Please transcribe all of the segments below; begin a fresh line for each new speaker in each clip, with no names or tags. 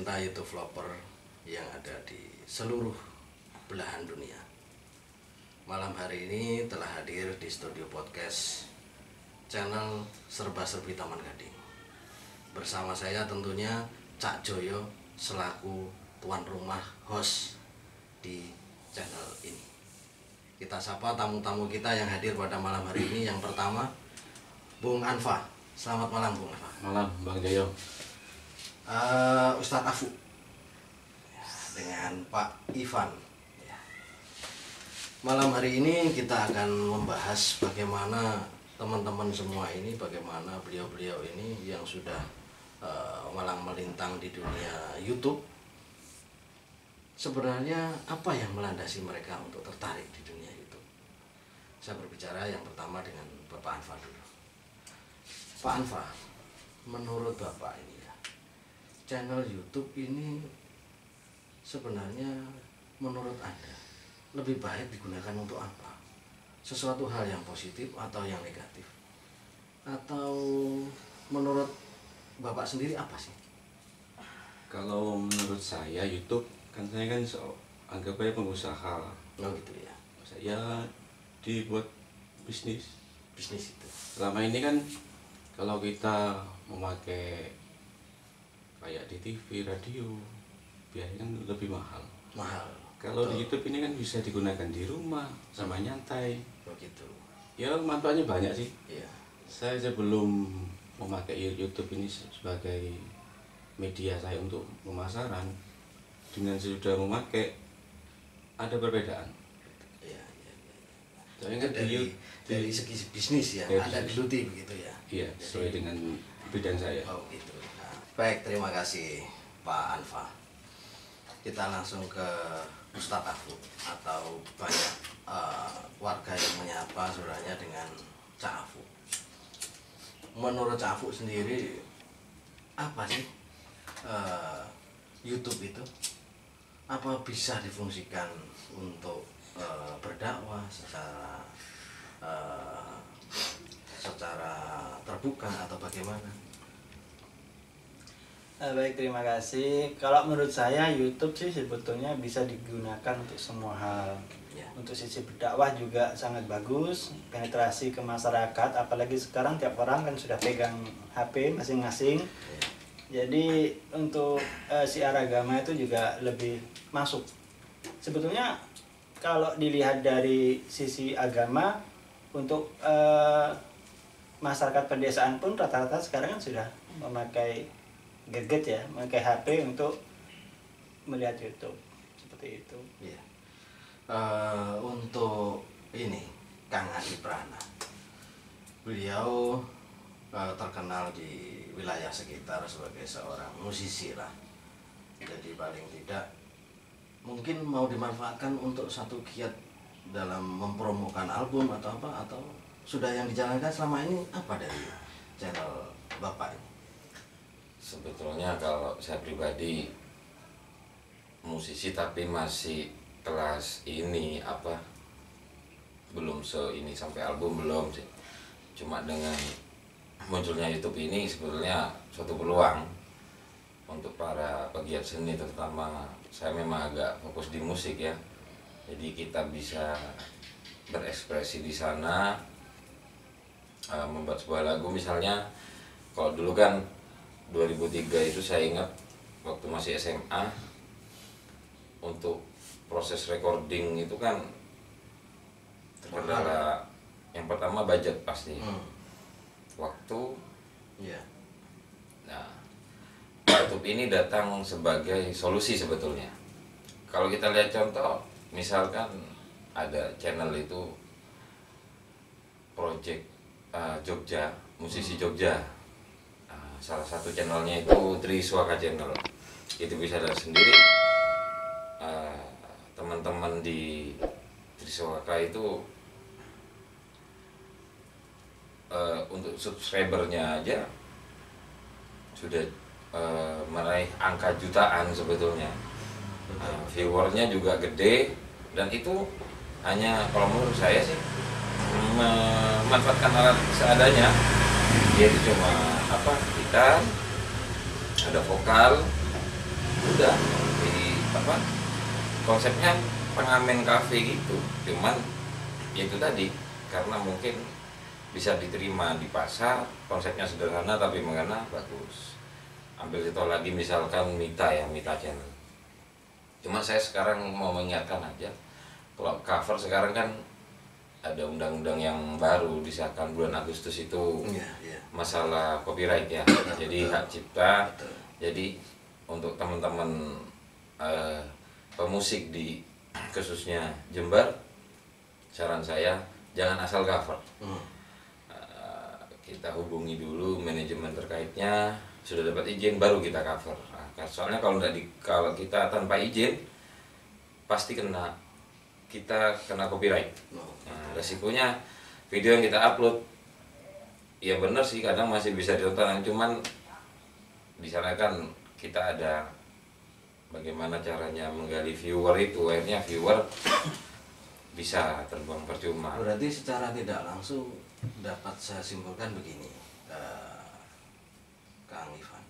pecinta YouTube vlogger yang ada di seluruh belahan dunia. Malam hari ini telah hadir di studio podcast channel Serba-Serbi Taman Gading. Bersama saya tentunya Cak Joyo selaku tuan rumah host di channel ini. Kita sapa tamu-tamu kita yang hadir pada malam hari ini. Yang pertama, Bung Anfa. Selamat malam, Bung Anfa.
Malam, Bang Joyo.
Ustadz Afu ya, dengan Pak Ivan ya. Malam hari ini kita akan membahas bagaimana teman-teman semua ini, bagaimana beliau-beliau ini yang sudah malang melintang di dunia YouTube, sebenarnya apa yang melandasi mereka untuk tertarik di dunia YouTube. Saya berbicara yang pertama dengan Bapak Anfa dulu. Pak Anfa, menurut Bapak ini ya, channel YouTube ini sebenarnya menurut Anda lebih baik digunakan untuk apa? Sesuatu hal yang positif atau yang negatif? Atau menurut Bapak sendiri apa sih?
Kalau menurut saya YouTube kan saya kan anggap aja pengusaha.
Oh gitu ya.
Saya dibuat bisnis.
Bisnis itu.
Selama ini kan kalau kita memakai kayak di TV, radio, biasanya kan lebih mahal.
Mahal.
Kalau di YouTube ini kan bisa digunakan di rumah sama nyantai.
Begitu.
Ya manfaatnya banyak sih.
Iya.
Saya sebelum memakai YouTube ini sebagai media saya untuk pemasaran, dengan sudah memakai ada perbedaan.
Iya.
Soalnya kan
dari segi bisnis ya, ada geluti begitu ya.
Iya, sesuai dengan bidang saya.
Oh gitu. Nah, baik, terima kasih Pak Anfa. Kita langsung ke Ustadz Afu, atau banyak warga yang menyapa saudaranya dengan Cak Afu. Menurut Cak Afu sendiri, apa sih YouTube itu? Apa bisa difungsikan untuk berdakwah secara terbuka atau bagaimana?
Baik, terima kasih. Kalau menurut saya YouTube sih sebetulnya bisa digunakan untuk semua hal.
Ya.
Untuk sisi berdakwah juga sangat bagus, penetrasi ke masyarakat, apalagi sekarang tiap orang kan sudah pegang HP masing-masing.
Ya.
Jadi untuk siar agama itu juga lebih masuk. Sebetulnya kalau dilihat dari sisi agama, untuk masyarakat pedesaan pun rata-rata sekarang kan sudah memakai gadget ya, memakai HP untuk melihat YouTube seperti itu.
Ya. Untuk ini Kang Adi Prana, beliau terkenal di wilayah sekitar sebagai seorang musisi lah. Jadi paling tidak mungkin mau dimanfaatkan untuk satu giat dalam mempromokan album atau apa, atau sudah yang dijalankan selama ini apa dari channel Bapak ini?
Sebetulnya kalau saya pribadi musisi tapi masih kelas ini belum ini sampai album belum sih. Cuma dengan munculnya YouTube ini sebetulnya suatu peluang untuk para pegiat seni, terutama saya memang agak fokus di musik ya. Jadi kita bisa berekspresi di sana, membuat sebuah lagu misalnya. Kalau dulu kan 2003 itu saya ingat waktu masih SMA, untuk proses recording itu kan terkendala. Yang pertama budget pasti, waktu.
Ya.
Nah, YouTube ini datang sebagai solusi sebetulnya. Kalau kita lihat contoh, misalkan ada channel itu Project Jogja, musisi Jogja. Salah satu channelnya itu Triswaka Channel. Itu bisa lihat sendiri, teman-teman di Triswaka itu untuk subscribernya aja sudah meraih angka jutaan sebetulnya. Viewernya juga gede, dan itu hanya kalau menurut saya sih memanfaatkan alat seadanya. Dia itu cuma gitar, ada vokal, udah di apa konsepnya pengamen kafe gitu, cuman ya itu tadi karena mungkin bisa diterima di pasar, konsepnya sederhana tapi mengena bagus. Ambil contoh lagi misalkan Mita Channel. Cuma saya sekarang mau mengingatkan aja, kalau cover sekarang kan ada undang-undang yang baru disahkan bulan Agustus itu, masalah copyright ya, jadi hak cipta. Jadi untuk teman-teman pemusik di khususnya Jember, saran saya jangan asal cover. Kita hubungi dulu manajemen terkaitnya, sudah dapat izin baru kita cover. Soalnya kalau kita tanpa izin pasti kita kena copyright. Resikonya video yang kita upload ya benar sih kadang masih bisa ditonton, cuman di sana kan kita ada bagaimana caranya menggali viewer itu, akhirnya viewer bisa terbang percuma.
Berarti secara tidak langsung dapat saya simpulkan begini, Kang Ivan,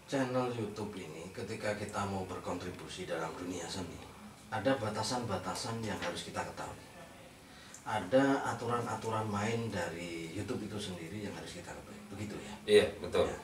channel YouTube ini ketika kita mau berkontribusi dalam dunia seni, ada batasan-batasan yang harus kita ketahui. Ada aturan-aturan main dari YouTube itu sendiri yang harus kita ketahui, begitu ya?
Iya, betul.
Ya.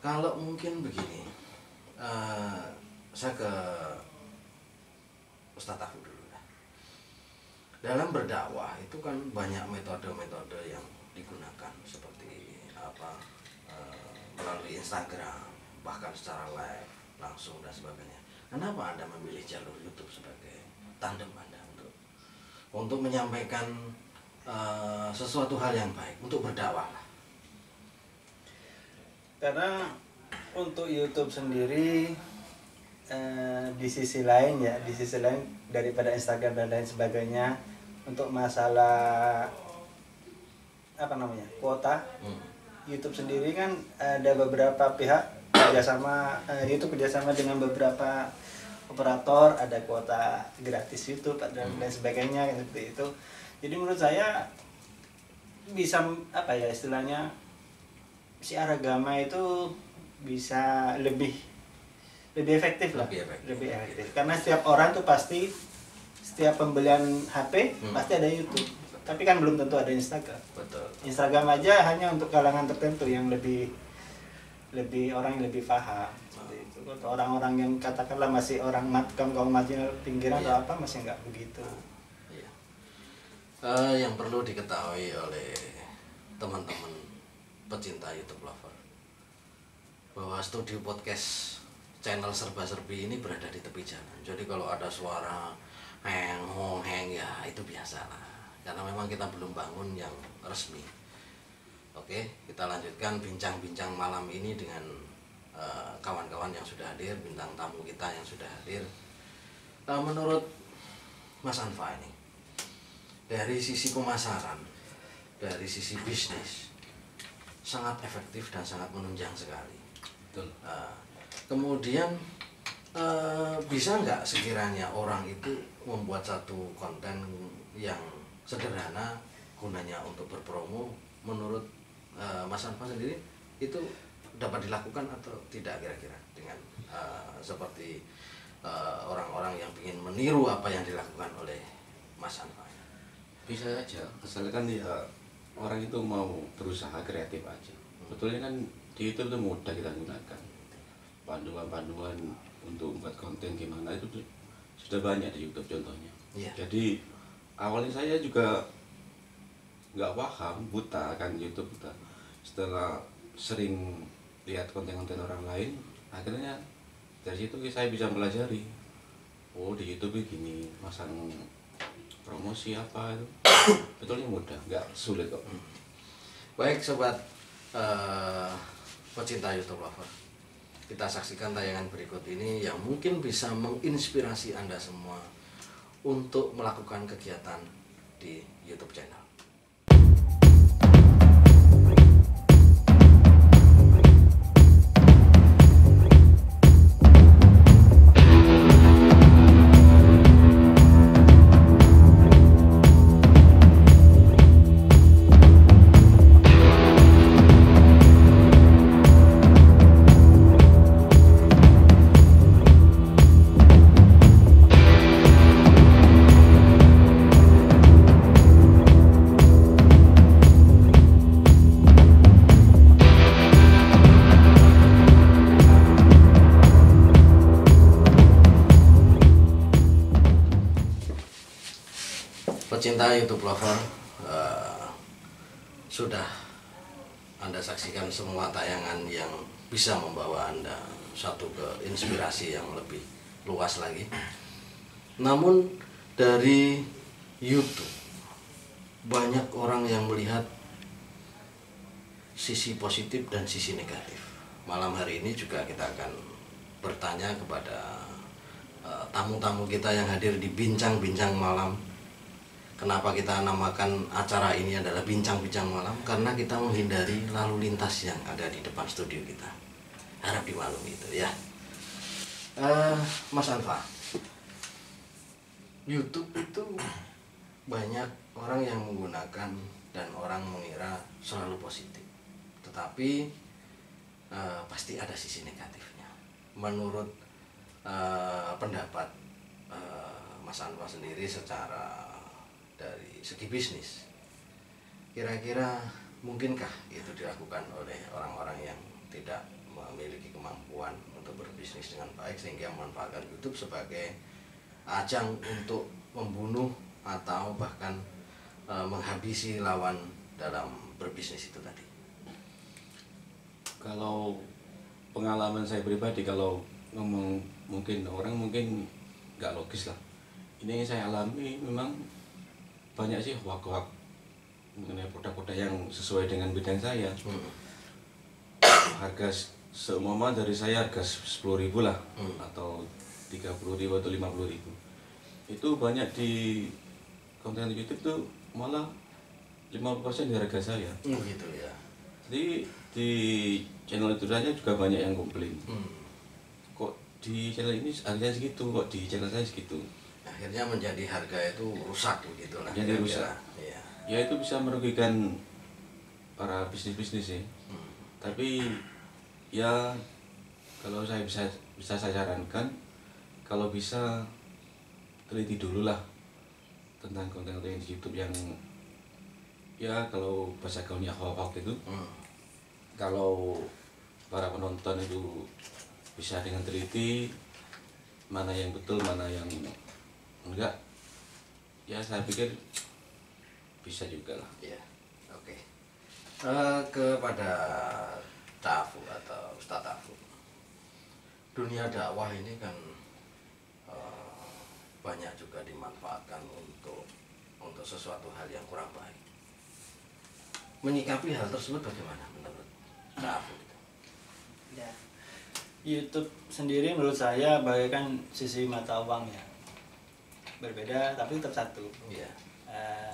Kalau mungkin begini, saya ke Ustadz Afu dulu. Dalam berdakwah itu kan banyak metode-metode yang digunakan seperti melalui Instagram, bahkan secara live langsung dan sebagainya. Kenapa Anda memilih jalur YouTube sebagai tandem Anda untuk menyampaikan sesuatu hal yang baik, untuk berdakwah?
Karena untuk YouTube sendiri di sisi lain daripada Instagram dan lain sebagainya, untuk masalah kuota, YouTube sendiri kan ada beberapa pihak YouTube kerjasama dengan beberapa operator, ada kuota gratis YouTube dan lain sebagainya seperti itu. Jadi menurut saya bisa istilahnya siar agama itu bisa lebih efektif lah, lebih efektif. Karena setiap orang tuh pasti setiap pembelian HP pasti ada YouTube, tapi kan belum tentu ada Instagram.
Betul.
Instagram aja hanya untuk kalangan tertentu yang lebih orang yang lebih paham. Seperti itu. Untuk orang-orang yang katakanlah masih orang kaum marginal pinggiran atau apa masih nggak begitu.
Iya. Yang perlu diketahui oleh teman-teman pecinta YouTube lover, bahwa studio podcast channel serba-serbi ini berada di tepi jalan. Jadi kalau ada suara heng ya itu biasalah, karena memang kita belum bangun yang resmi. Oke, kita lanjutkan bincang-bincang malam ini dengan kawan-kawan yang sudah hadir, bintang tamu kita yang sudah hadir. Menurut Mas Anfa ini, dari sisi pemasaran, dari sisi bisnis, sangat efektif dan sangat menunjang sekali.
Betul.
Kemudian bisa nggak sekiranya orang itu membuat satu konten yang sederhana gunanya untuk berpromo, menurut Mas Anfa sendiri itu dapat dilakukan atau tidak kira-kira dengan seperti orang-orang yang ingin meniru apa yang dilakukan oleh Mas Anfa?
Bisa aja, asalkan ya orang itu mau berusaha kreatif aja. Betulnya kan di YouTube itu mudah kita gunakan. Panduan-panduan untuk membuat konten gimana itu sudah banyak di YouTube contohnya.
Yeah.
Jadi awalnya saya juga nggak paham, buta kan YouTube kita. Setelah sering lihat konten-konten orang lain, akhirnya dari situ saya bisa pelajari. Oh di YouTube gini, masang promosi apa itu. Betulnya mudah, nggak sulit kok.
Baik sobat pecinta YouTube lover, kita saksikan tayangan berikut ini yang mungkin bisa menginspirasi Anda semua untuk melakukan kegiatan di YouTube channel. pecinta YouTube lover, sudah Anda saksikan semua tayangan yang bisa membawa Anda satu ke inspirasi yang lebih luas lagi. Namun dari YouTube banyak orang yang melihat sisi positif dan sisi negatif. Malam hari ini juga kita akan bertanya kepada tamu-tamu kita yang hadir di bincang-bincang malam. Kenapa kita namakan acara ini adalah bincang-bincang malam? Karena kita menghindari lalu lintas yang ada di depan studio kita. Harap dimaklumi itu ya. Mas Anfa, YouTube itu banyak orang yang menggunakan dan orang mengira selalu positif. Tetapi pasti ada sisi negatifnya. Menurut pendapat Mas Anfa sendiri secara dari segi bisnis, kira-kira mungkinkah itu dilakukan oleh orang-orang yang tidak memiliki kemampuan untuk berbisnis dengan baik sehingga memanfaatkan YouTube sebagai ajang untuk membunuh atau bahkan menghabisi lawan dalam berbisnis itu tadi?
Kalau pengalaman saya pribadi, kalau ngomong mungkin orang mungkin nggak logis lah. Ini yang saya alami memang banyak sih hoak-hoak mengenai produk-produk yang sesuai dengan bidang saya. Harga seumpama dari saya harga 10.000 lah, atau 30.000 atau 50.000. Itu banyak di konten YouTube tuh malah 50% dari harga saya.
Gitu ya.
Jadi di channel itu saja juga banyak yang komplain. Kok di channel ini harganya segitu, kok di channel saya segitu.
Akhirnya menjadi harga itu rusak begitu lah.
Jadi rusak.
Ya.
Ya itu bisa merugikan para bisnis-bisnis ya. Tapi ya kalau saya bisa saya sarankan, kalau bisa teliti dulu lah tentang konten-konten di YouTube yang ya kalau bahasa gaulnya hoax itu. Kalau para penonton itu bisa dengan teliti mana yang betul, mana yang enggak, ya saya pikir bisa juga lah.
Ya, oke. Kepada Tafu atau Ustadz Tafu, dunia dakwah ini kan banyak juga dimanfaatkan untuk sesuatu hal yang kurang baik. Menyikapi hal tersebut bagaimana menurut Tafu?
Ya. YouTube sendiri menurut saya bagaikan sisi mata uang ya. Berbeda tapi tetap satu.
Iya.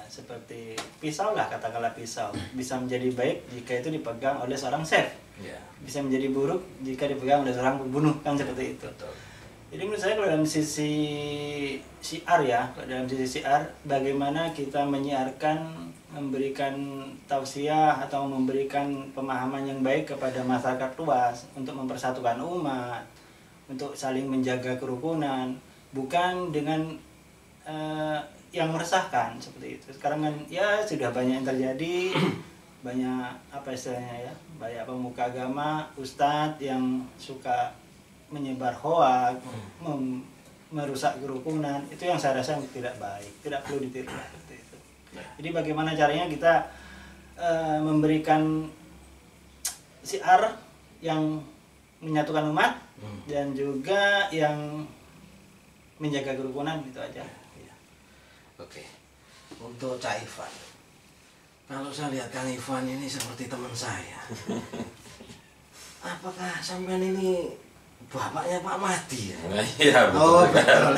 Seperti pisau lah, katakanlah pisau bisa menjadi baik jika itu dipegang oleh seorang chef.
Iya.
Bisa menjadi buruk jika dipegang oleh seorang pembunuh, kan seperti itu.
Betul.
Jadi menurut saya kalau dalam sisi syiar ya, dalam sisi syiar bagaimana kita menyiarkan, memberikan tausiah atau memberikan pemahaman yang baik kepada masyarakat luas untuk mempersatukan umat, untuk saling menjaga kerukunan, bukan dengan yang meresahkan seperti itu. Sekarang kan ya sudah banyak yang terjadi, banyak apa istilahnya ya, banyak pemuka agama, ustadz yang suka menyebar hoak, merusak kerukunan. Itu yang saya rasa tidak baik, tidak perlu ditiru seperti itu. Jadi bagaimana caranya kita memberikan syiar yang menyatukan umat dan juga yang menjaga kerukunan, itu aja.
Oke, untuk Cak Ivan, kalau saya lihat Kang Ivan ini seperti teman saya. Apakah sampean ini bapaknya Pak Mahdi ya?
Iya betul.
Oh betul.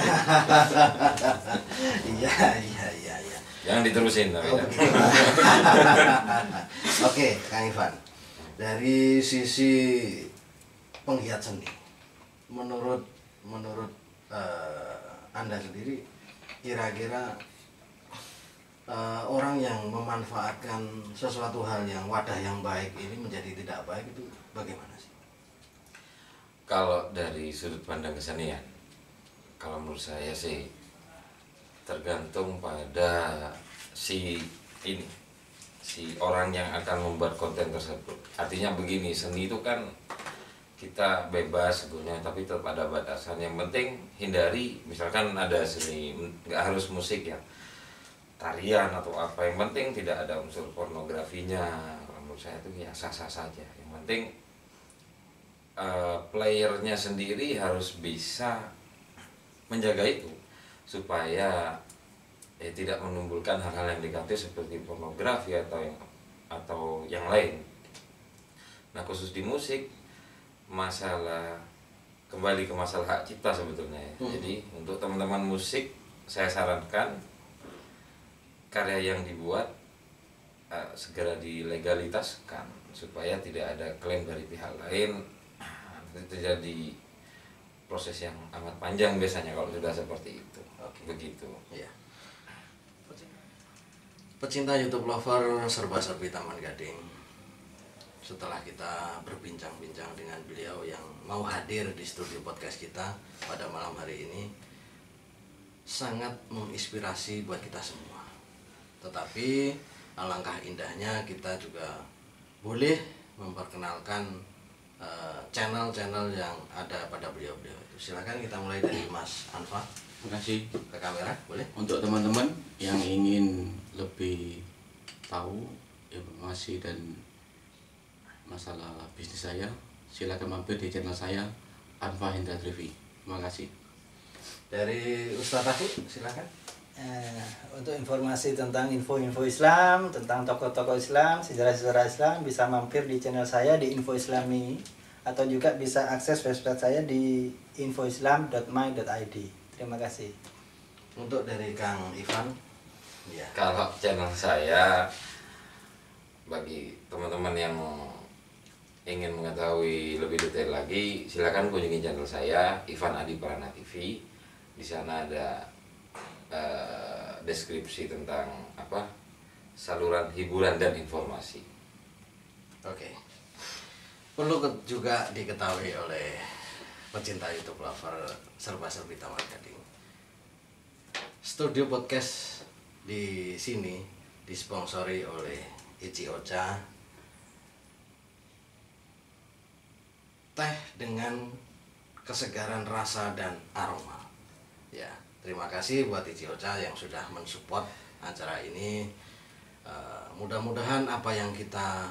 Iya.
Jangan diterusin tapi.
Oke, Kang Ivan, dari sisi penggiat seni, menurut Anda sendiri, kira-kira orang yang memanfaatkan sesuatu hal yang wadah yang baik ini menjadi tidak baik itu bagaimana sih?
Kalau dari sudut pandang kesenian, kalau menurut saya sih tergantung pada si orang yang akan membuat konten tersebut. Artinya begini, seni itu kan kita bebas sebetulnya, tapi tetap ada batasan. Yang penting hindari, misalkan ada seni, nggak harus musik ya, tarian atau apa, yang penting tidak ada unsur pornografinya. Kalau menurut saya itu ya sah-sah saja. Yang penting playernya sendiri harus bisa menjaga itu supaya tidak menimbulkan hal-hal yang negatif seperti pornografi atau yang lain. Nah, khusus di musik, kembali ke masalah hak cipta sebetulnya ya. Jadi untuk teman-teman musik saya sarankan karya yang dibuat segera dilegalitaskan supaya tidak ada klaim dari pihak lain. Nanti terjadi proses yang amat panjang biasanya kalau sudah seperti itu.
Oke.
Begitu.
Ya. Pecinta YouTube lover serba-serbi Taman Gading, setelah kita berbincang-bincang dengan beliau yang mau hadir di studio podcast kita pada malam hari ini, sangat menginspirasi buat kita semua. Tetapi alangkah indahnya kita juga boleh memperkenalkan channel-channel yang ada pada beliau-beliau itu. Silakan kita mulai dari Mas Anfa.
Terima kasih.
Ke kamera, boleh?
Untuk teman-teman yang ingin lebih tahu informasi dan masalah bisnis saya, silakan mampir di channel saya Anfa Hendra Trevi. Terima kasih.
Dari Ustadz Tafi, silakan.
Untuk informasi tentang info-info Islam, tentang tokoh-tokoh Islam, sejarah-sejarah Islam, bisa mampir di channel saya di Info Islami, atau juga bisa akses website saya di infoislam.my.id. Terima kasih.
Untuk dari Kang Ivan, ya.
Kalau channel saya, bagi teman-teman yang ingin mengetahui lebih detail lagi, silakan kunjungi channel saya Ivan Adi Prana TV. Di sana ada deskripsi tentang saluran hiburan dan informasi.
Oke. Perlu juga diketahui oleh pecinta YouTube lover serba-serbi Taman Gading. Studio podcast di sini disponsori oleh Ichi Ocha, teh dengan kesegaran rasa dan aroma. Ya, terima kasih buat Ichi Ocha yang sudah mensupport acara ini. Mudah-mudahan apa yang kita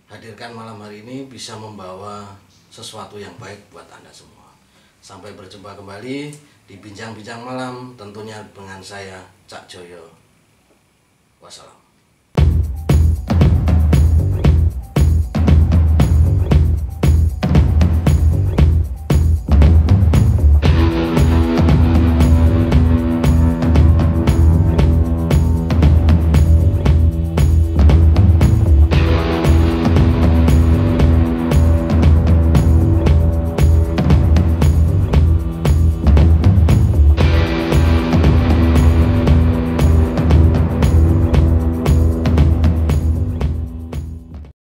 hadirkan malam hari ini bisa membawa sesuatu yang baik buat Anda semua. Sampai berjumpa kembali di bincang-bincang malam, tentunya dengan saya Cak Joyo. Wassalam.